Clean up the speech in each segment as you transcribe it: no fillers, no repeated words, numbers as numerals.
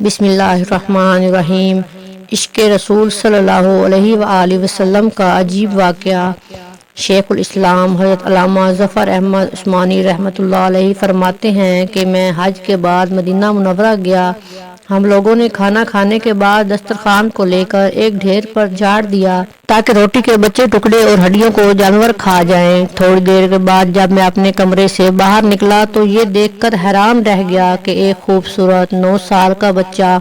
बिस्मिल्लाहिर्रहमानिर्रहीम। इश्क़ रसूल सल्लल्लाहु अलैहि वआलिहि वसल्लम का अजीब वाक़या। शेखुल इस्लाम हज़रत अल्लामा ज़फ़र अहमद उस्मानी रहमतुल्लाह अलैहि फरमाते हैं कि मैं हज के बाद मदीना मुनव्वरा गया। हम लोगों ने खाना खाने के बाद दस्तरखान को लेकर एक ढेर पर झाड़ दिया ताकि रोटी के बचे टुकड़े और हड्डियों को जानवर खा जाएं। थोड़ी देर के बाद जब मैं अपने कमरे से बाहर निकला तो ये देखकर हैरान रह गया कि एक खूबसूरत 9 साल का बच्चा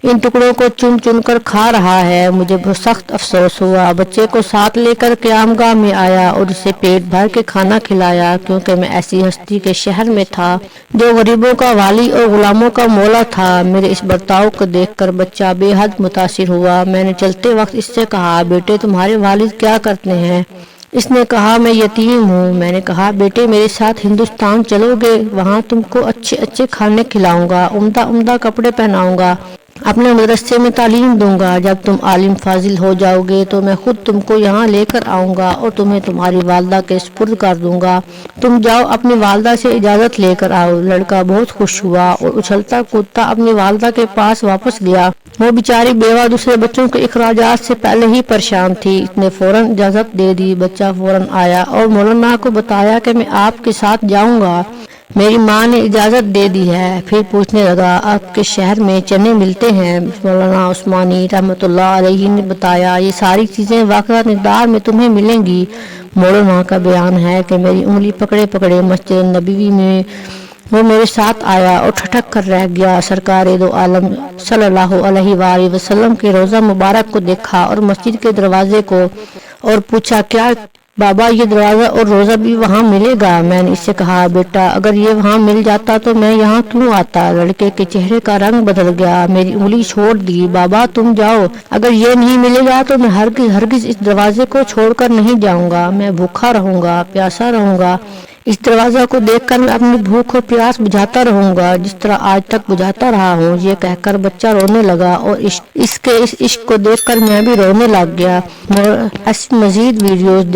इन टुकड़ों को चुन चुन कर खा रहा है। मुझे बहुत सख्त अफसोस हुआ। बच्चे को साथ लेकर क़यामगाह में आया और उसे पेट भर के खाना खिलाया, क्योंकि मैं ऐसी हस्ती के शहर में था जो गरीबों का वाली और गुलामों का मौला था। मेरे इस बर्ताव को देखकर बच्चा बेहद मुतासिर हुआ। मैंने चलते वक्त इससे कहा, बेटे तुम्हारे वालिद क्या करते हैं? इसने कहा, मैं यतीम हूँ। मैंने कहा, बेटे मेरे साथ हिंदुस्तान चलोगे? वहाँ तुमको अच्छे अच्छे खाने खिलाऊंगा, उम्दा उम्दा कपड़े पहनाऊंगा, अपने मदरसे में तालीम दूंगा। जब तुम आलिम फाजिल हो जाओगे तो मैं खुद तुमको यहाँ लेकर आऊँगा और तुम्हें तुम्हारी वालदा के सुपुर्द कर दूंगा। तुम जाओ, अपनी वालदा से इजाज़त लेकर आओ। लड़का बहुत खुश हुआ और उछलता कूदता अपनी वालदा के पास वापस गया। वो बेचारी बेवा दूसरे बच्चों के इखराजात से पहले ही परेशान थी। इसने फौरन इजाज़त दे दी। बच्चा फौरन आया और मौलाना को बताया कि मैं आपके साथ जाऊँगा, मेरी माँ ने इजाज़त दे दी है। फिर पूछने लगा, आपके शहर में चने मिलते हैं? मौलाना उस्मानी रहमतुल्लाह अलैहि ने बताया, ये सारी चीज़ें वाक़आ निकदार में तुम्हें मिलेंगी। मौलाना का बयान है कि मेरी उंगली पकड़े पकड़े मस्जिद नबवी में वो मेरे साथ आया और ठठक कर रह गया। सरकार दो आलम सल्लल्लाहु अलैहि वसल्लम के रोज़ा मुबारक को देखा और मस्जिद के दरवाजे को, और पूछा, क्या बाबा ये दरवाज़ा और रोज़ा भी वहाँ मिलेगा? मैंने इससे कहा, बेटा अगर ये वहाँ मिल जाता तो मैं यहाँ क्यों आता? लड़के के चेहरे का रंग बदल गया। मेरी उंगली छोड़ दी। बाबा तुम जाओ, अगर ये नहीं मिलेगा तो मैं हरगिज इस दरवाजे को छोड़कर नहीं जाऊँगा। मैं भूखा रहूँगा, प्यासा रहूँगा। इस दरवाज़ा को देखकर मैं अपनी भूख और प्यास बुझाता रहूँगा जिस तरह आज तक बुझाता रहा हूँ। ये कहकर बच्चा रोने लगा और इसके इस इश्क को देखकर मैं भी रोने लग गया। ऐसी मज़ीद वीडियोज़